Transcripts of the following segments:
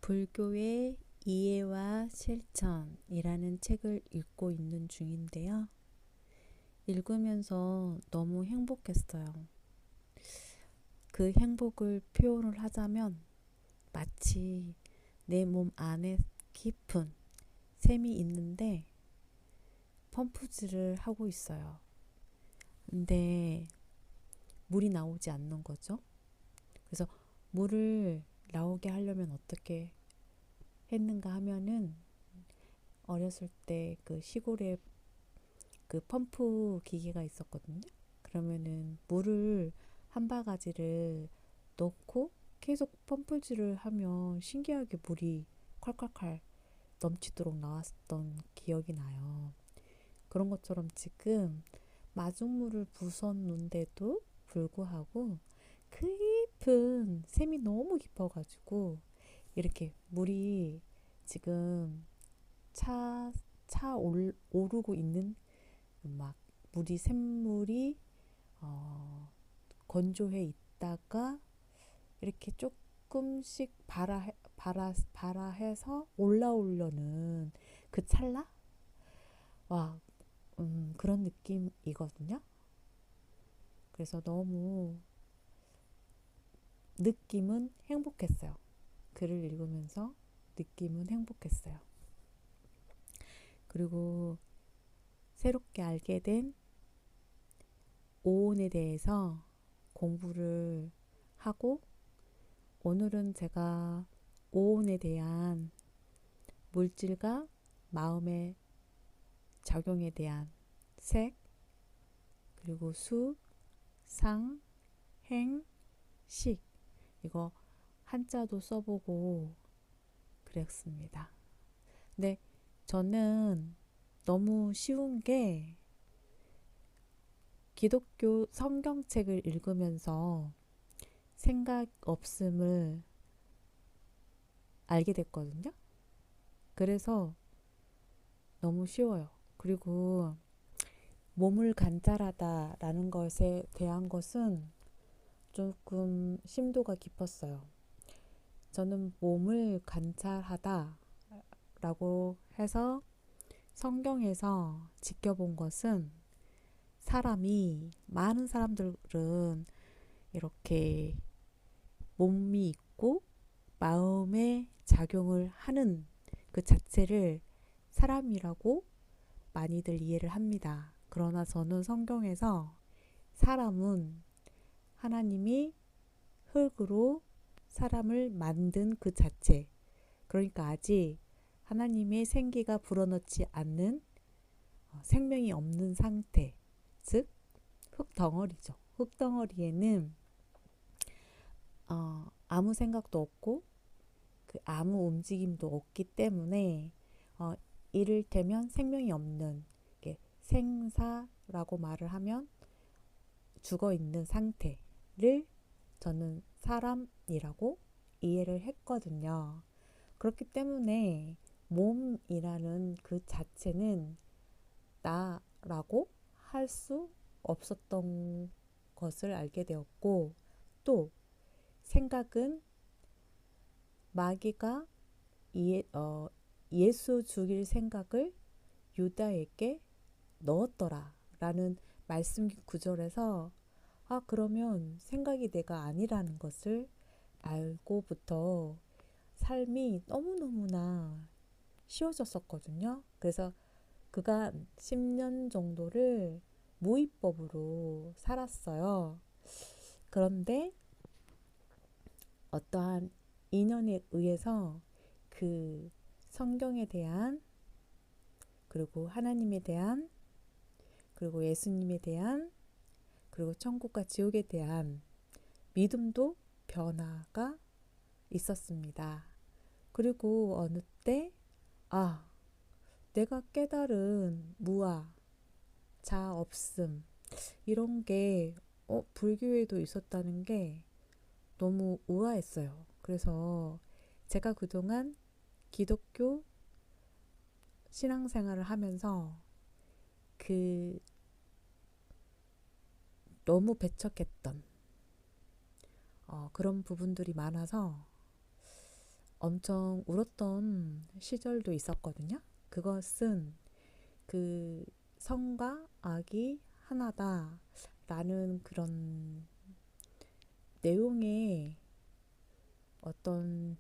불교의 이해와 실천이라는 책을 읽고 있는 중인데요. 읽으면서 너무 행복했어요. 그 행복을 표현을 하자면 마치 내 몸 안에 깊은 샘이 있는데 펌프질을 하고 있어요. 근데 물이 나오지 않는 거죠. 그래서 물을 나오게 하려면 어떻게 했는가 하면은 어렸을 때 그 시골에 그 펌프 기계가 있었거든요. 그러면은 물을 한 바가지를 넣고 계속 펌프질을 하면 신기하게 물이 콸콸콸 넘치도록 나왔던 기억이 나요. 그런 것처럼 지금 마중물을 부었는데도 불구하고 깊은 샘이 너무 깊어가지고 이렇게 물이 지금 오르고 있는 막 물이 샘물이 건조해 있다가 이렇게 조금씩 발아해서 올라오려는 그 찰나? 와, 그런 느낌이거든요. 그래서 너무 느낌은 행복했어요. 글을 읽으면서 느낌은 행복했어요. 그리고 새롭게 알게 된 오온에 대해서 공부를 하고 오늘은 제가 오온에 대한 물질과 마음의 작용에 대한 색, 그리고 수, 상, 행, 식 이거 한자도 써보고 그랬습니다. 근데 저는 너무 쉬운 게 기독교 성경책을 읽으면서 생각 없음을 알게 됐거든요. 그래서 너무 쉬워요. 그리고 몸을 관찰하다라는 것에 대한 것은 조금 심도가 깊었어요. 저는 몸을 관찰하다 라고 해서 성경에서 지켜본 것은 많은 사람들은 이렇게 몸이 있고 마음의 작용을 하는 그 자체를 사람이라고 많이들 이해를 합니다. 그러나 저는 성경에서 사람은 하나님이 흙으로 사람을 만든 그 자체, 그러니까 아직 하나님의 생기가 불어넣지 않는 생명이 없는 상태, 즉 흙덩어리죠. 흙덩어리에는 아무 생각도 없고 그 아무 움직임도 없기 때문에 이를테면 생명이 없는 생사라고 말을 하면 죽어 있는 상태를 저는 사람이라고 이해를 했거든요. 그렇기 때문에 몸이라는 그 자체는 나라고 할 수 없었던 것을 알게 되었고, 또 생각은 마귀가 예수 죽일 생각을 유다에게 넣었더라 라는 말씀 구절에서 그러면 생각이 내가 아니라는 것을 알고부터 삶이 너무너무나 쉬워졌었거든요. 그래서 그간 10년 정도를 무위법으로 살았어요. 그런데 어떠한 인연에 의해서 그 성경에 대한, 그리고 하나님에 대한, 그리고 예수님에 대한, 그리고 천국과 지옥에 대한 믿음도 변화가 있었습니다. 그리고 어느 때 내가 깨달은 무아, 자 없음 이런 게 불교에도 있었다는 게 너무 우아했어요. 그래서 제가 그동안 기독교 신앙생활을 하면서 그 너무 배척했던 그런 부분들이 많아서 엄청 울었던 시절도 있었거든요. 그것은 그 성과 악이 하나다 라는 그런 내용의 어떤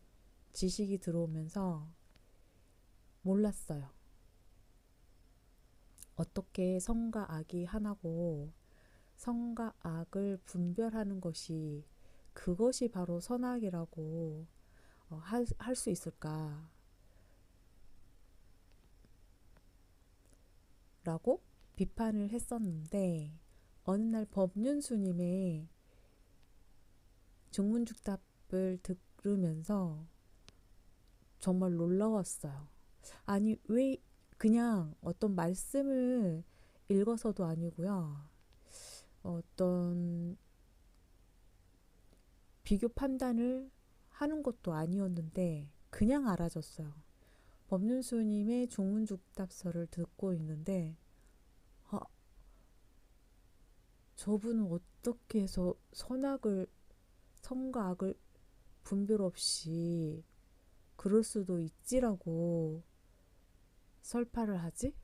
지식이 들어오면서 몰랐어요. 어떻게 성과 악이 하나고 성과 악을 분별하는 것이 그것이 바로 선악이라고 할 수 있을까 라고 비판을 했었는데 어느 날 법륜스님의 중문죽답을 들으면서 정말 놀라웠어요. 아니, 왜 그냥 어떤 말씀을 읽어서도 아니고요. 어떤 비교 판단을 하는 것도 아니었는데 그냥 알아졌어요. 법륜스님의 중문죽답서를 듣고 있는데 아, 저분은 어떻게 해서 선과 악을 분별 없이 그럴 수도 있지라고 설파를 하지?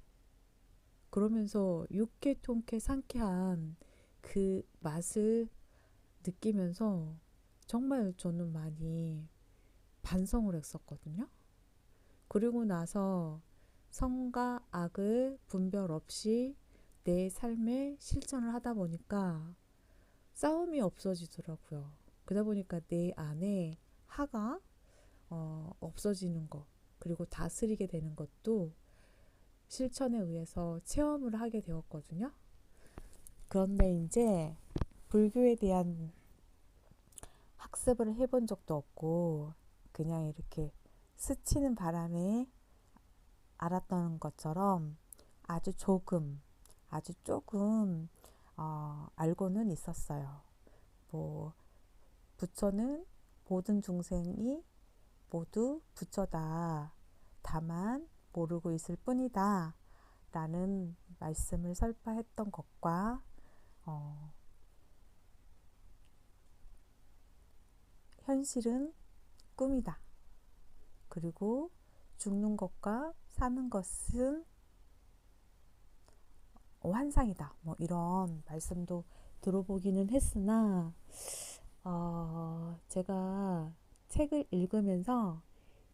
그러면서 육회 통쾌 상쾌한 그 맛을 느끼면서 정말 저는 많이 반성을 했었거든요. 그리고 나서 선과 악을 분별 없이 내 삶에 실천을 하다 보니까 싸움이 없어지더라고요. 그러다 보니까 내 안에 화가 없어지는 것, 그리고 다스리게 되는 것도 실천에 의해서 체험을 하게 되었거든요. 그런데 이제 불교에 대한 학습을 해본 적도 없고 그냥 이렇게 스치는 바람에 알았던 것처럼 아주 조금 알고는 있었어요. 뭐 부처는 모든 중생이 모두 부처다. 다만 모르고 있을 뿐이다. 라는 말씀을 설파했던 것과 어, 현실은 꿈이다. 그리고 죽는 것과 사는 것은 환상이다. 뭐 이런 말씀도 들어보기는 했으나 제가 책을 읽으면서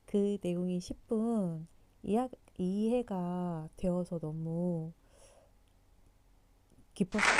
그 내용이 10분 이해가 되어서 너무 기뻤어요.